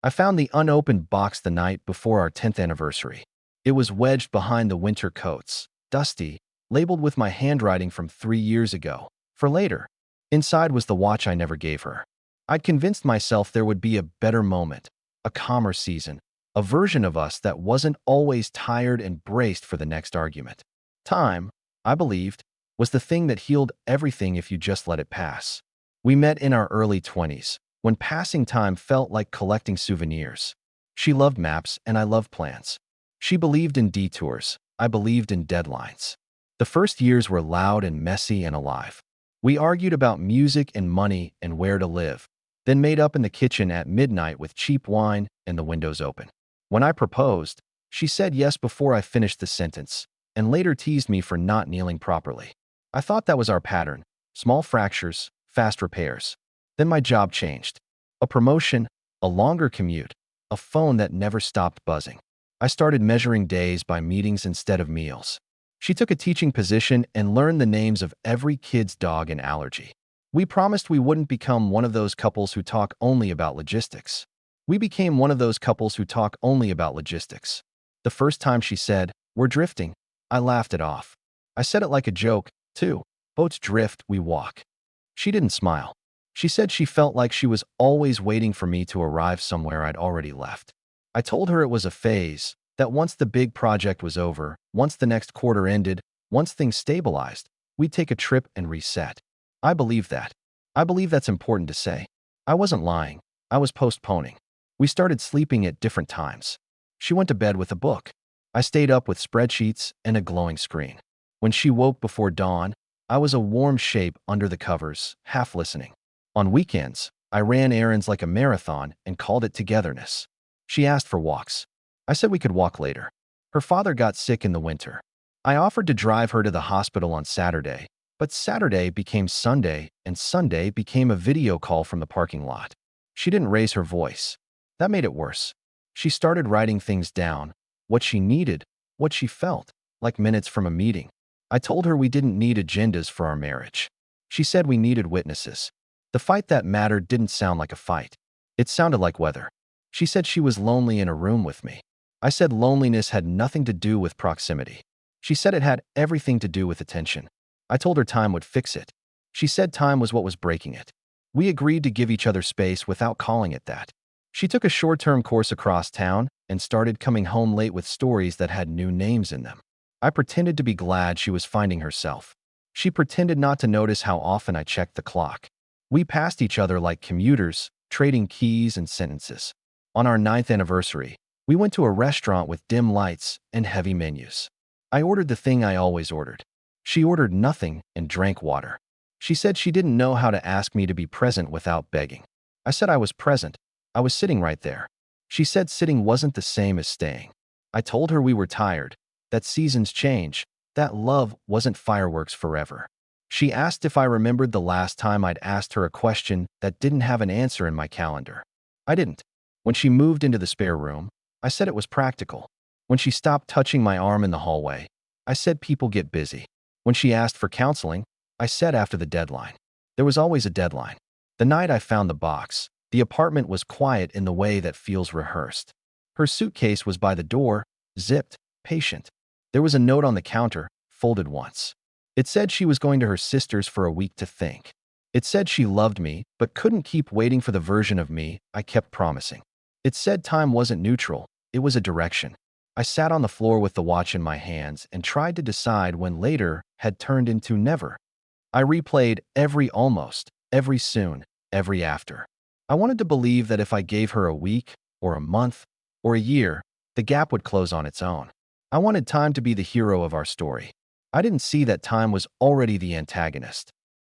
I found the unopened box the night before our 10th anniversary. It was wedged behind the winter coats, dusty, labeled with my handwriting from 3 years ago, for later. Inside was the watch I never gave her. I'd convinced myself there would be a better moment, a calmer season, a version of us that wasn't always tired and braced for the next argument. Time, I believed, was the thing that healed everything if you just let it pass. We met in our early 20s, when passing time felt like collecting souvenirs. She loved maps and I loved plans. She believed in detours. I believed in deadlines. The first years were loud and messy and alive. We argued about music and money and where to live, then made up in the kitchen at midnight with cheap wine and the windows open. When I proposed, she said yes before I finished the sentence, and later teased me for not kneeling properly. I thought that was our pattern: small fractures, fast repairs. Then my job changed. A promotion, a longer commute, a phone that never stopped buzzing. I started measuring days by meetings instead of meals. She took a teaching position and learned the names of every kid's dog and allergy. We promised we wouldn't become one of those couples who talk only about logistics. We became one of those couples who talk only about logistics. The first time she said, "We're drifting," I laughed it off. I said it like a joke, too. Boats drift, we walk. She didn't smile. She said she felt like she was always waiting for me to arrive somewhere I'd already left. I told her it was a phase, that once the big project was over, once the next quarter ended, once things stabilized, we'd take a trip and reset. I believe that. I believe that's important to say. I wasn't lying. I was postponing. We started sleeping at different times. She went to bed with a book. I stayed up with spreadsheets and a glowing screen. When she woke before dawn, I was a warm shape under the covers, half listening. On weekends, I ran errands like a marathon and called it togetherness. She asked for walks. I said we could walk later. Her father got sick in the winter. I offered to drive her to the hospital on Saturday, but Saturday became Sunday, and Sunday became a video call from the parking lot. She didn't raise her voice. That made it worse. She started writing things down, what she needed, what she felt, like minutes from a meeting. I told her we didn't need agendas for our marriage. She said we needed witnesses. The fight that mattered didn't sound like a fight. It sounded like weather. She said she was lonely in a room with me. I said loneliness had nothing to do with proximity. She said it had everything to do with attention. I told her time would fix it. She said time was what was breaking it. We agreed to give each other space without calling it that. She took a short-term course across town and started coming home late with stories that had new names in them. I pretended to be glad she was finding herself. She pretended not to notice how often I checked the clock. We passed each other like commuters, trading keys and sentences. On our 9th anniversary, we went to a restaurant with dim lights and heavy menus. I ordered the thing I always ordered. She ordered nothing and drank water. She said she didn't know how to ask me to be present without begging. I said I was present. I was sitting right there. She said sitting wasn't the same as staying. I told her we were tired, that seasons change, that love wasn't fireworks forever. She asked if I remembered the last time I'd asked her a question that didn't have an answer in my calendar. I didn't. When she moved into the spare room, I said it was practical. When she stopped touching my arm in the hallway, I said people get busy. When she asked for counseling, I said after the deadline. There was always a deadline. The night I found the box, the apartment was quiet in the way that feels rehearsed. Her suitcase was by the door, zipped, patient. There was a note on the counter, folded once. It said she was going to her sister's for a week to think. It said she loved me, but couldn't keep waiting for the version of me I kept promising. It said time wasn't neutral, it was a direction. I sat on the floor with the watch in my hands and tried to decide when later had turned into never. I replayed every almost, every soon, every after. I wanted to believe that if I gave her a week, or a month, or a year, the gap would close on its own. I wanted time to be the hero of our story. I didn't see that time was already the antagonist.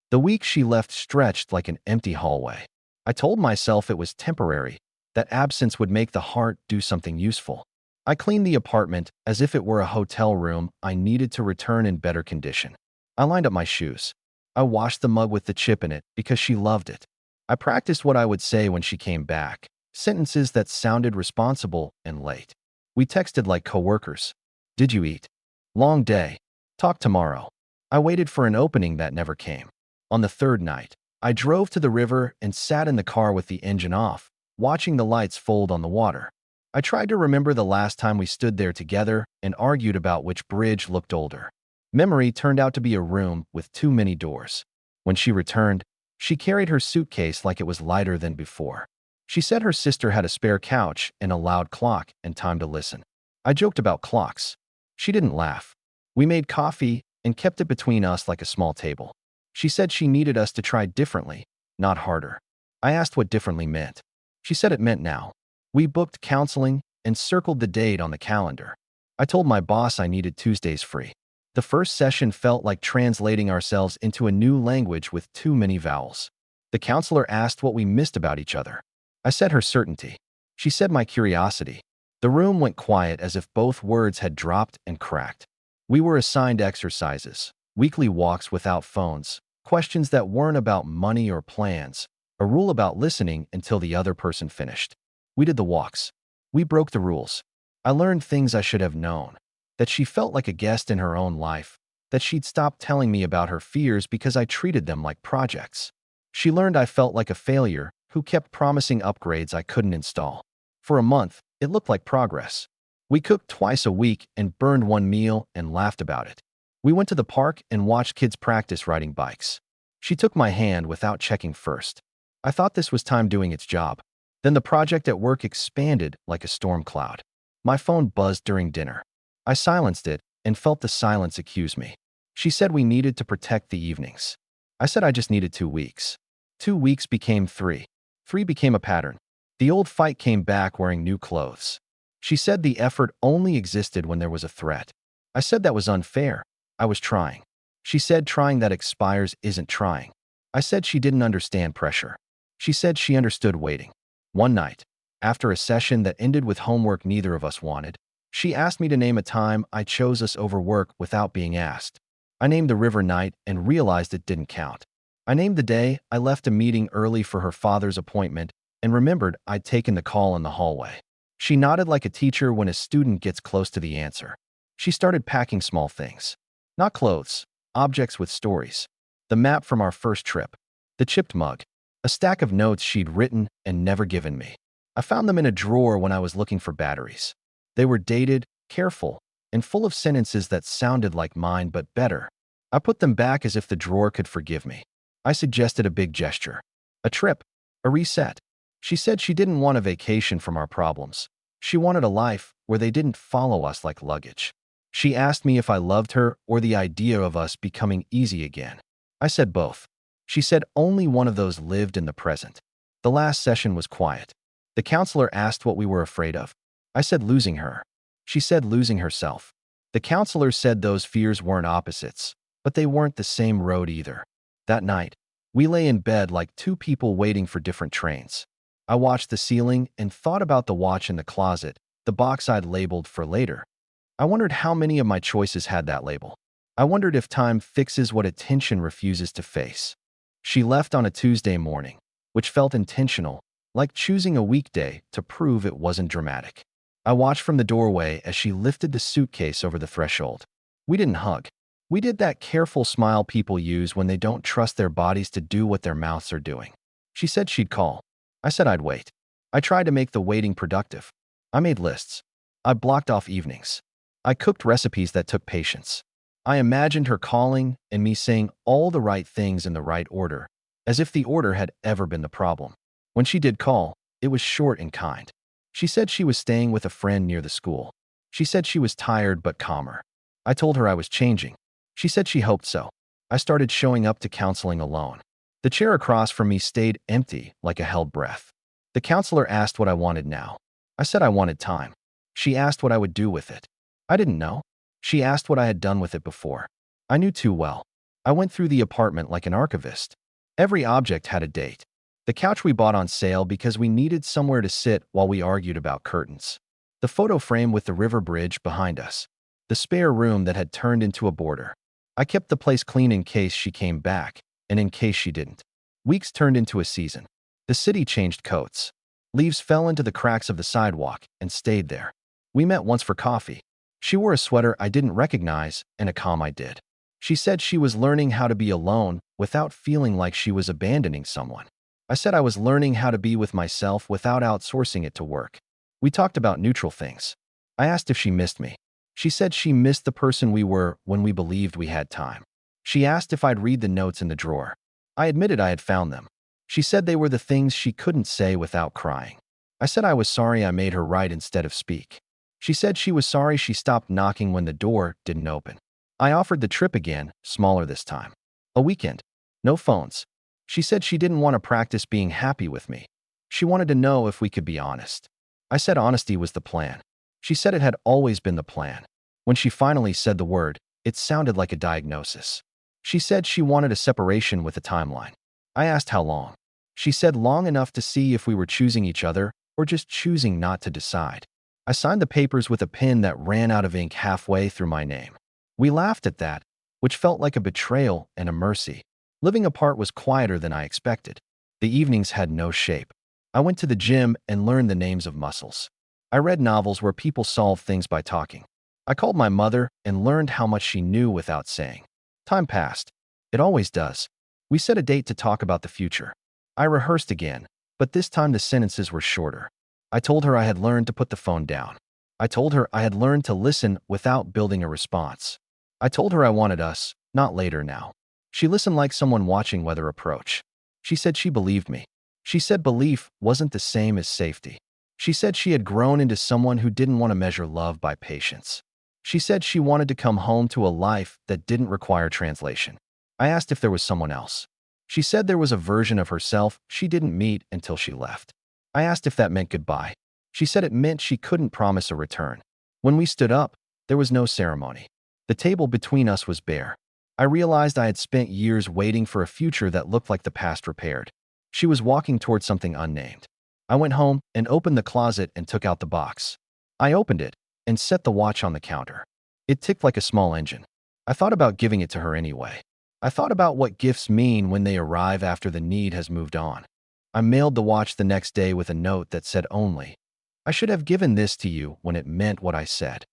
The week she left stretched like an empty hallway. I told myself it was temporary, that absence would make the heart do something useful. I cleaned the apartment as if it were a hotel room I needed to return in better condition. I lined up my shoes. I washed the mug with the chip in it because she loved it. I practiced what I would say when she came back, sentences that sounded responsible and late. We texted like coworkers. Did you eat? Long day. Talk tomorrow. I waited for an opening that never came. On the third night, I drove to the river and sat in the car with the engine off, watching the lights fold on the water. I tried to remember the last time we stood there together and argued about which bridge looked older. Memory turned out to be a room with too many doors. When she returned, she carried her suitcase like it was lighter than before. She said her sister had a spare couch and a loud clock and time to listen. I joked about clocks. She didn't laugh. We made coffee and kept it between us like a small table. She said she needed us to try differently, not harder. I asked what differently meant. She said it meant now. We booked counseling and circled the date on the calendar. I told my boss I needed Tuesdays free. The first session felt like translating ourselves into a new language with too many vowels. The counselor asked what we missed about each other. I said her certainty. She said my curiosity. The room went quiet as if both words had dropped and cracked. We were assigned exercises, weekly walks without phones, questions that weren't about money or plans, a rule about listening until the other person finished. We did the walks. We broke the rules. I learned things I should have known. That she felt like a guest in her own life. That she'd stopped telling me about her fears because I treated them like projects. She learned I felt like a failure who kept promising upgrades I couldn't install. For a month, it looked like progress. We cooked twice a week and burned one meal and laughed about it. We went to the park and watched kids practice riding bikes. She took my hand without checking first. I thought this was time doing its job. Then the project at work expanded like a storm cloud. My phone buzzed during dinner. I silenced it and felt the silence accuse me. She said we needed to protect the evenings. I said I just needed 2 weeks. 2 weeks became 3. 3 became a pattern. The old fight came back wearing new clothes. She said the effort only existed when there was a threat. I said that was unfair. I was trying. She said trying that expires isn't trying. I said she didn't understand pressure. She said she understood waiting. One night, after a session that ended with homework neither of us wanted, she asked me to name a time I chose us over work without being asked. I named the river night and realized it didn't count. I named the day I left a meeting early for her father's appointment and remembered I'd taken the call in the hallway. She nodded like a teacher when a student gets close to the answer. She started packing small things. Not clothes, objects with stories. The map from our first trip. The chipped mug. A stack of notes she'd written and never given me. I found them in a drawer when I was looking for batteries. They were dated, careful, and full of sentences that sounded like mine but better. I put them back as if the drawer could forgive me. I suggested a big gesture. A trip. A reset. She said she didn't want a vacation from our problems. She wanted a life where they didn't follow us like luggage. She asked me if I loved her or the idea of us becoming easy again. I said both. She said only one of those lived in the present. The last session was quiet. The counselor asked what we were afraid of. I said losing her. She said losing herself. The counselor said those fears weren't opposites, but they weren't the same road either. That night, we lay in bed like two people waiting for different trains. I watched the ceiling and thought about the watch in the closet, the box I'd labeled for later. I wondered how many of my choices had that label. I wondered if time fixes what attention refuses to face. She left on a Tuesday morning, which felt intentional, like choosing a weekday to prove it wasn't dramatic. I watched from the doorway as she lifted the suitcase over the threshold. We didn't hug. We did that careful smile people use when they don't trust their bodies to do what their mouths are doing. She said she'd call. I said I'd wait. I tried to make the waiting productive. I made lists. I blocked off evenings. I cooked recipes that took patience. I imagined her calling and me saying all the right things in the right order, as if the order had ever been the problem. When she did call, it was short and kind. She said she was staying with a friend near the school. She said she was tired but calmer. I told her I was changing. She said she hoped so. I started showing up to counseling alone. The chair across from me stayed empty like a held breath. The counselor asked what I wanted now. I said I wanted time. She asked what I would do with it. I didn't know. She asked what I had done with it before. I knew too well. I went through the apartment like an archivist. Every object had a date. The couch we bought on sale because we needed somewhere to sit while we argued about curtains. The photo frame with the river bridge behind us. The spare room that had turned into a border. I kept the place clean in case she came back, and in case she didn't. Weeks turned into a season. The city changed coats. Leaves fell into the cracks of the sidewalk and stayed there. We met once for coffee. She wore a sweater I didn't recognize and a calm I did. She said she was learning how to be alone without feeling like she was abandoning someone. I said I was learning how to be with myself without outsourcing it to work. We talked about neutral things. I asked if she missed me. She said she missed the person we were when we believed we had time. She asked if I'd read the notes in the drawer. I admitted I had found them. She said they were the things she couldn't say without crying. I said I was sorry I made her write instead of speak. She said she was sorry she stopped knocking when the door didn't open. I offered the trip again, smaller this time. A weekend. No phones. She said she didn't want to practice being happy with me. She wanted to know if we could be honest. I said honesty was the plan. She said it had always been the plan. When she finally said the word, it sounded like a diagnosis. She said she wanted a separation with a timeline. I asked how long. She said long enough to see if we were choosing each other or just choosing not to decide. I signed the papers with a pen that ran out of ink halfway through my name. We laughed at that, which felt like a betrayal and a mercy. Living apart was quieter than I expected. The evenings had no shape. I went to the gym and learned the names of muscles. I read novels where people solve things by talking. I called my mother and learned how much she knew without saying. Time passed. It always does. We set a date to talk about the future. I rehearsed again, but this time the sentences were shorter. I told her I had learned to put the phone down. I told her I had learned to listen without building a response. I told her I wanted us, not later now. She listened like someone watching weather approach. She said she believed me. She said belief wasn't the same as safety. She said she had grown into someone who didn't want to measure love by patience. She said she wanted to come home to a life that didn't require translation. I asked if there was someone else. She said there was a version of herself she didn't meet until she left. I asked if that meant goodbye. She said it meant she couldn't promise a return. When we stood up, there was no ceremony. The table between us was bare. I realized I had spent years waiting for a future that looked like the past repaired. She was walking toward something unnamed. I went home and opened the closet and took out the box. I opened it and set the watch on the counter. It ticked like a small engine. I thought about giving it to her anyway. I thought about what gifts mean when they arrive after the need has moved on. I mailed the watch the next day with a note that said only, "I should have given this to you when it meant what I said."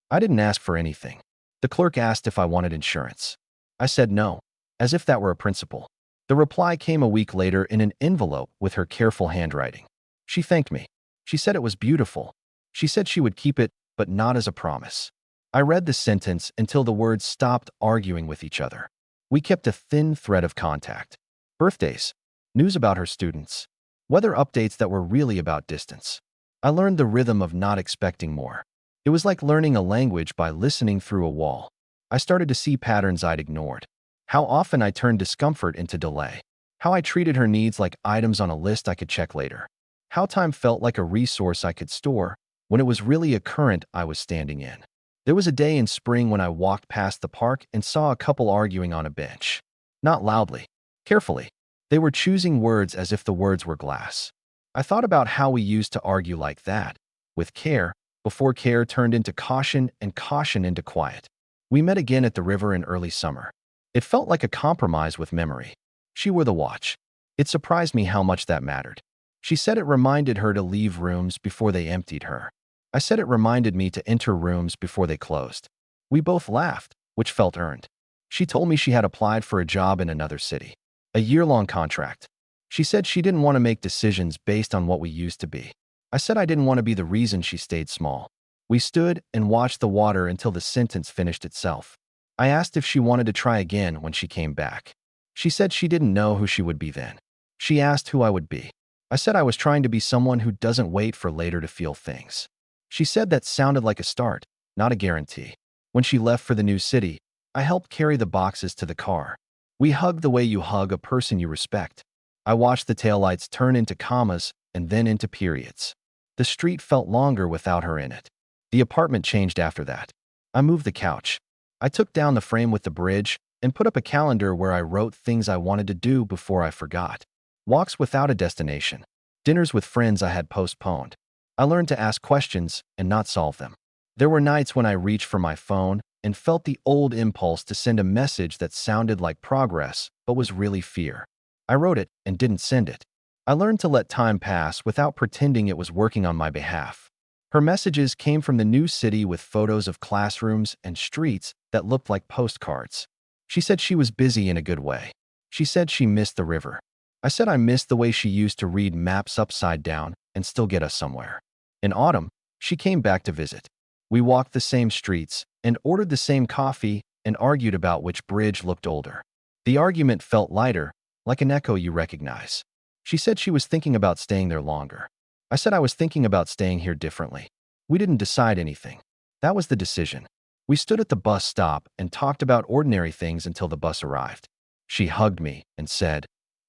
I didn't ask for anything. The clerk asked if I wanted insurance. I said no, as if that were a principle. The reply came a week later in an envelope with her careful handwriting. She thanked me. She said it was beautiful. She said she would keep it, but not as a promise. I read the sentence until the words stopped arguing with each other. We kept a thin thread of contact. Birthdays, news about her students, weather updates that were really about distance. I learned the rhythm of not expecting more. It was like learning a language by listening through a wall. I started to see patterns I'd ignored. How often I turned discomfort into delay. How I treated her needs like items on a list I could check later. How time felt like a resource I could store when it was really a current I was standing in. There was a day in spring when I walked past the park and saw a couple arguing on a bench. Not loudly, carefully. They were choosing words as if the words were glass. I thought about how we used to argue like that, with care, before care turned into caution and caution into quiet. We met again at the river in early summer. It felt like a compromise with memory. She wore the watch. It surprised me how much that mattered. She said it reminded her to leave rooms before they emptied her. I said it reminded me to enter rooms before they closed. We both laughed, which felt earned. She told me she had applied for a job in another city. A year-long contract. She said she didn't want to make decisions based on what we used to be. I said I didn't want to be the reason she stayed small. We stood and watched the water until the sentence finished itself. I asked if she wanted to try again when she came back. She said she didn't know who she would be then. She asked who I would be. I said I was trying to be someone who doesn't wait for later to feel things. She said that sounded like a start, not a guarantee. When she left for the new city, I helped carry the boxes to the car. We hugged the way you hug a person you respect. I watched the taillights turn into commas and then into periods. The street felt longer without her in it. The apartment changed after that. I moved the couch. I took down the frame with the bridge and put up a calendar where I wrote things I wanted to do before I forgot. Walks without a destination. Dinners with friends I had postponed. I learned to ask questions and not solve them. There were nights when I reached for my phone and felt the old impulse to send a message that sounded like progress but was really fear. I wrote it and didn't send it. I learned to let time pass without pretending it was working on my behalf. Her messages came from the new city with photos of classrooms and streets that looked like postcards. She said she was busy in a good way. She said she missed the river. I said I missed the way she used to read maps upside down and still get us somewhere. In autumn, she came back to visit. We walked the same streets and ordered the same coffee and argued about which bridge looked older. The argument felt lighter, like an echo you recognize. She said she was thinking about staying there longer. I said I was thinking about staying here differently. We didn't decide anything. That was the decision. We stood at the bus stop and talked about ordinary things until the bus arrived. She hugged me and said,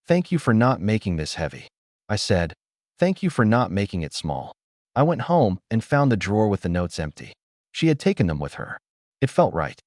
"Thank you for not making this heavy." I said, "Thank you for not making it small." I went home and found the drawer with the notes empty. She had taken them with her. It felt right.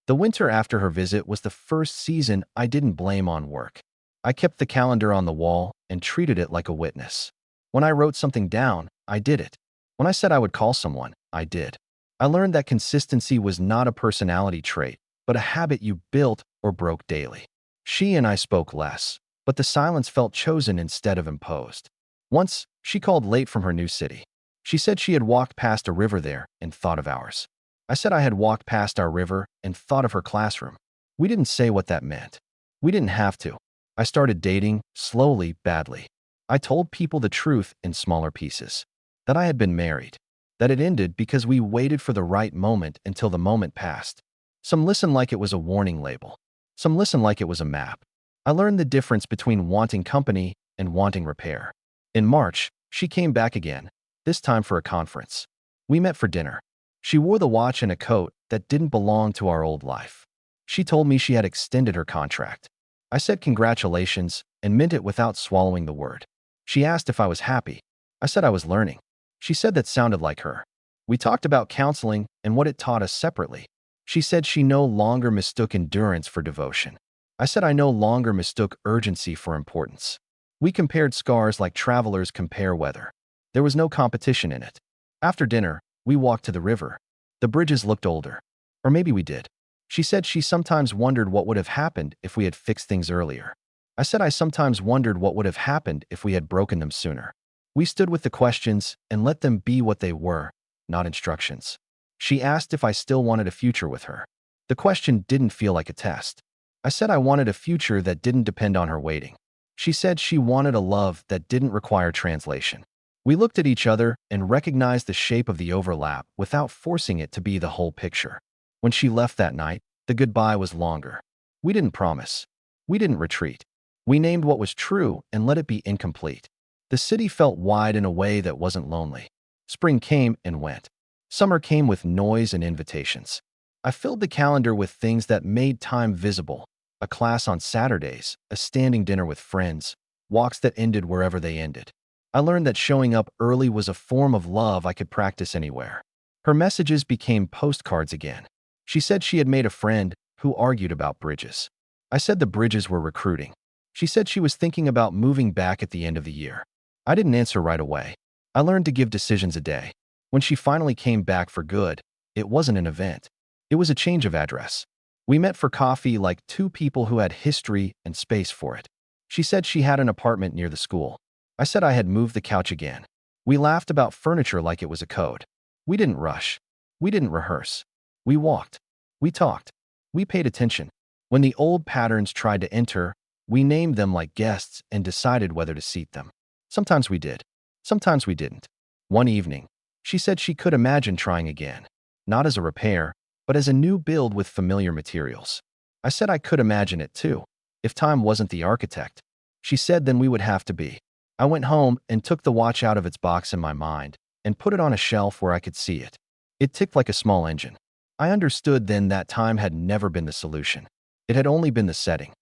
The winter after her visit was the first season I didn't blame on work. I kept the calendar on the wall and treated it like a witness. When I wrote something down, I did it. When I said I would call someone, I did. I learned that consistency was not a personality trait, but a habit you built or broke daily. She and I spoke less, but the silence felt chosen instead of imposed. Once, she called late from her new city. She said she had walked past a river there and thought of ours. I said I had walked past our river and thought of her classroom. We didn't say what that meant. We didn't have to. I started dating, slowly, badly. I told people the truth in smaller pieces. That I had been married. That it ended because we waited for the right moment until the moment passed. Some listened like it was a warning label. Some listened like it was a map. I learned the difference between wanting company and wanting repair. In March, she came back again, this time for a conference. We met for dinner. She wore the watch and a coat that didn't belong to our old life. She told me she had extended her contract. I said congratulations and meant it without swallowing the word. She asked if I was happy. I said I was learning. She said that sounded like her. We talked about counseling and what it taught us separately. She said she no longer mistook endurance for devotion. I said I no longer mistook urgency for importance. We compared scars like travelers compare weather. There was no competition in it. After dinner, we walked to the river. The bridges looked older. Or maybe we did. She said she sometimes wondered what would have happened if we had fixed things earlier. I said I sometimes wondered what would have happened if we had broken them sooner. We stood with the questions and let them be what they were, not instructions. She asked if I still wanted a future with her. The question didn't feel like a test. I said I wanted a future that didn't depend on her waiting. She said she wanted a love that didn't require translation. We looked at each other and recognized the shape of the overlap without forcing it to be the whole picture. When she left that night, the goodbye was longer. We didn't promise. We didn't retreat. We named what was true and let it be incomplete. The city felt wide in a way that wasn't lonely. Spring came and went. Summer came with noise and invitations. I filled the calendar with things that made time visible. A class on Saturdays, a standing dinner with friends, walks that ended wherever they ended. I learned that showing up early was a form of love I could practice anywhere. Her messages became postcards again. She said she had made a friend who argued about bridges. I said the bridges were recruiting. She said she was thinking about moving back at the end of the year. I didn't answer right away. I learned to give decisions a day. When she finally came back for good, it wasn't an event. It was a change of address. We met for coffee like two people who had history and space for it. She said she had an apartment near the school. I said I had moved the couch again. We laughed about furniture like it was a code. We didn't rush. We didn't rehearse. We walked. We talked. We paid attention. When the old patterns tried to enter, we named them like guests and decided whether to seat them. Sometimes we did. Sometimes we didn't. One evening, she said she could imagine trying again. Not as a repair, but as a new build with familiar materials. I said I could imagine it too. If time wasn't the architect. She said then we would have to be. I went home and took the watch out of its box in my mind and put it on a shelf where I could see it. It ticked like a small engine. I understood then that time had never been the solution. It had only been the setting.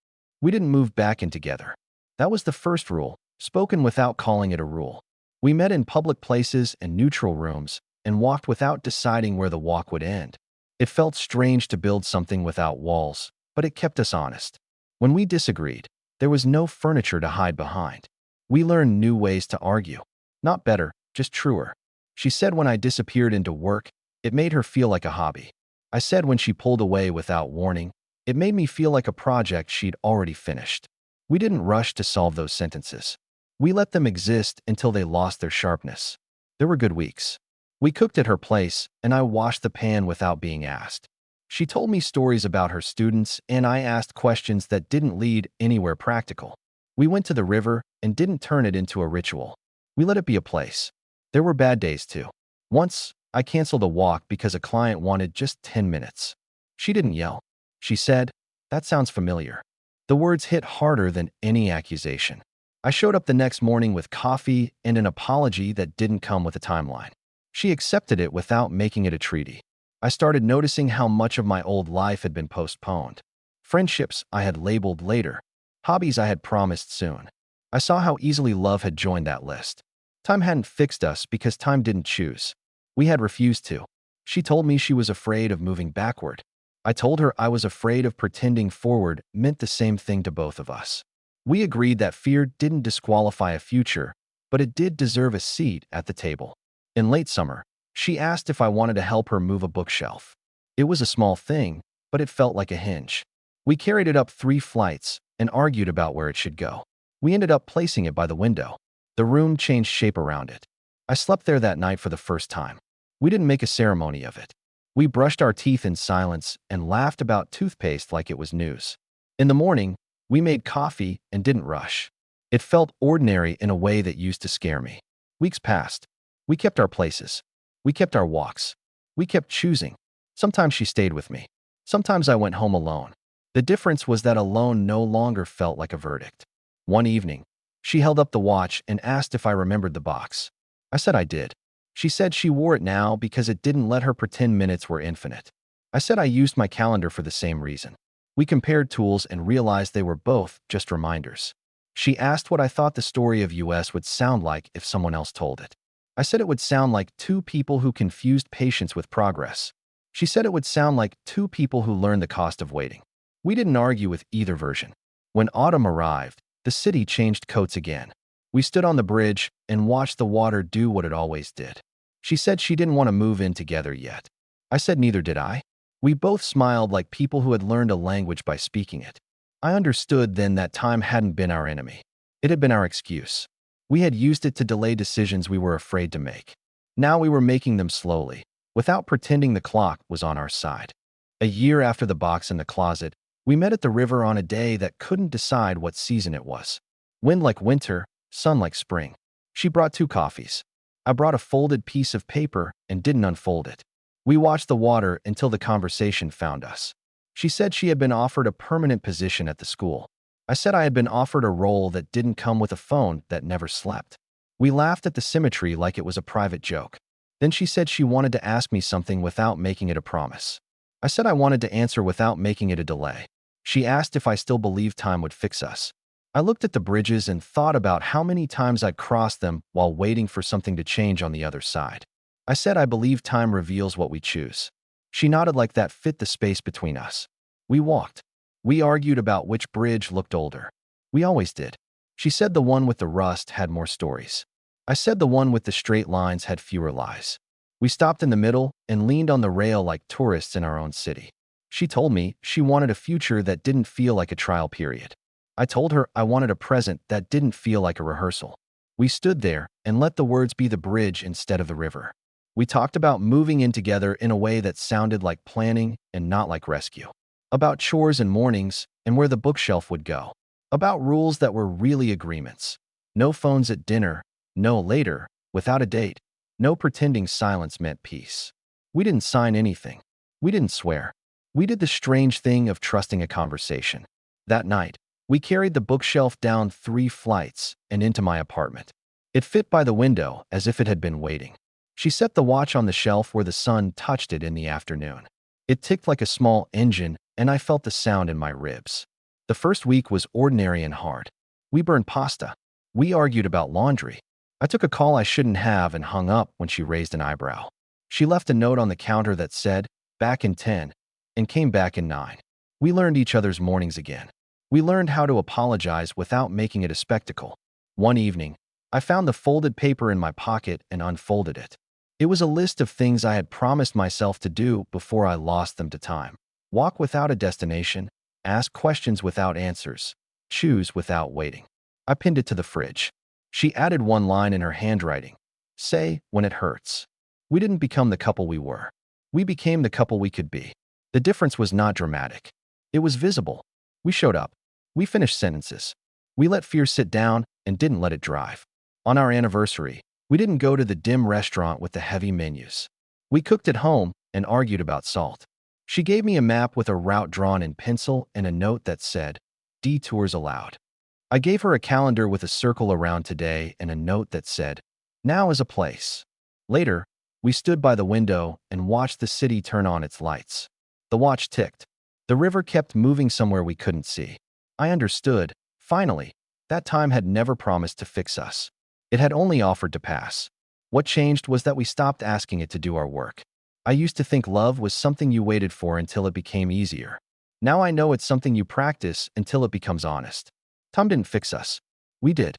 We didn't move back in together. That was the first rule, spoken without calling it a rule. We met in public places and neutral rooms and walked without deciding where the walk would end. It felt strange to build something without walls, but it kept us honest. When we disagreed, there was no furniture to hide behind. We learned new ways to argue. Not better, just truer. She said when I disappeared into work, it made her feel like a hobby. I said when she pulled away without warning, it made me feel like a project she'd already finished. We didn't rush to solve those sentences. We let them exist until they lost their sharpness. There were good weeks. We cooked at her place, and I washed the pan without being asked. She told me stories about her students, and I asked questions that didn't lead anywhere practical. We went to the river and didn't turn it into a ritual. We let it be a place. There were bad days too. Once, I canceled a walk because a client wanted just 10 minutes. She didn't yell. She said, "That sounds familiar." The words hit harder than any accusation. I showed up the next morning with coffee and an apology that didn't come with a timeline. She accepted it without making it a treaty. I started noticing how much of my old life had been postponed. Friendships I had labeled later. Hobbies I had promised soon. I saw how easily love had joined that list. Time hadn't fixed us because time didn't choose. We had refused to. She told me she was afraid of moving backward. I told her I was afraid of pretending forward meant the same thing to both of us. We agreed that fear didn't disqualify a future, but it did deserve a seat at the table. In late summer, she asked if I wanted to help her move a bookshelf. It was a small thing, but it felt like a hinge. We carried it up 3 flights and argued about where it should go. We ended up placing it by the window. The room changed shape around it. I slept there that night for the first time. We didn't make a ceremony of it. We brushed our teeth in silence and laughed about toothpaste like it was news. In the morning, we made coffee and didn't rush. It felt ordinary in a way that used to scare me. Weeks passed. We kept our places. We kept our walks. We kept choosing. Sometimes she stayed with me. Sometimes I went home alone. The difference was that alone no longer felt like a verdict. One evening, she held up the watch and asked if I remembered the box. I said I did. She said she wore it now because it didn't let her pretend minutes were infinite. I said I used my calendar for the same reason. We compared tools and realized they were both just reminders. She asked what I thought the story of US would sound like if someone else told it. I said it would sound like 2 people who confused patience with progress. She said it would sound like 2 people who learned the cost of waiting. We didn't argue with either version. When autumn arrived, the city changed coats again. We stood on the bridge and watched the water do what it always did. She said she didn't want to move in together yet. I said neither did I. We both smiled like people who had learned a language by speaking it. I understood then that time hadn't been our enemy. It had been our excuse. We had used it to delay decisions we were afraid to make. Now we were making them slowly, without pretending the clock was on our side. A year after the box in the closet, we met at the river on a day that couldn't decide what season it was. Wind like winter, sun like spring. She brought 2 coffees. I brought a folded piece of paper and didn't unfold it. We watched the water until the conversation found us. She said she had been offered a permanent position at the school. I said I had been offered a role that didn't come with a phone that never slept. We laughed at the symmetry like it was a private joke. Then she said she wanted to ask me something without making it a promise. I said I wanted to answer without making it a delay. She asked if I still believed time would fix us. I looked at the bridges and thought about how many times I'd crossed them while waiting for something to change on the other side. I said I believe time reveals what we choose. She nodded like that fit the space between us. We walked. We argued about which bridge looked older. We always did. She said the one with the rust had more stories. I said the one with the straight lines had fewer lies. We stopped in the middle and leaned on the rail like tourists in our own city. She told me she wanted a future that didn't feel like a trial period. I told her I wanted a present that didn't feel like a rehearsal. We stood there and let the words be the bridge instead of the river. We talked about moving in together in a way that sounded like planning and not like rescue. About chores and mornings and where the bookshelf would go. About rules that were really agreements. No phones at dinner, no later, without a date. No pretending silence meant peace. We didn't sign anything. We didn't swear. We did the strange thing of trusting a conversation. That night, we carried the bookshelf down 3 flights and into my apartment. It fit by the window as if it had been waiting. She set the watch on the shelf where the sun touched it in the afternoon. It ticked like a small engine, and I felt the sound in my ribs. The first week was ordinary and hard. We burned pasta. We argued about laundry. I took a call I shouldn't have and hung up when she raised an eyebrow. She left a note on the counter that said, "Back in 10, and came back in 9. We learned each other's mornings again. We learned how to apologize without making it a spectacle. One evening, I found the folded paper in my pocket and unfolded it. It was a list of things I had promised myself to do before I lost them to time. Walk without a destination, ask questions without answers, choose without waiting. I pinned it to the fridge. She added one line in her handwriting. Say when it hurts. We didn't become the couple we were. We became the couple we could be. The difference was not dramatic. It was visible. We showed up. We finished sentences. We let fear sit down and didn't let it drive. On our anniversary, we didn't go to the dim restaurant with the heavy menus. We cooked at home and argued about salt. She gave me a map with a route drawn in pencil and a note that said, "Detours allowed." I gave her a calendar with a circle around today and a note that said, "Now is a place." Later, we stood by the window and watched the city turn on its lights. The watch ticked. The river kept moving somewhere we couldn't see. I understood, finally, that time had never promised to fix us. It had only offered to pass. What changed was that we stopped asking it to do our work. I used to think love was something you waited for until it became easier. Now I know it's something you practice until it becomes honest. Time didn't fix us. We did.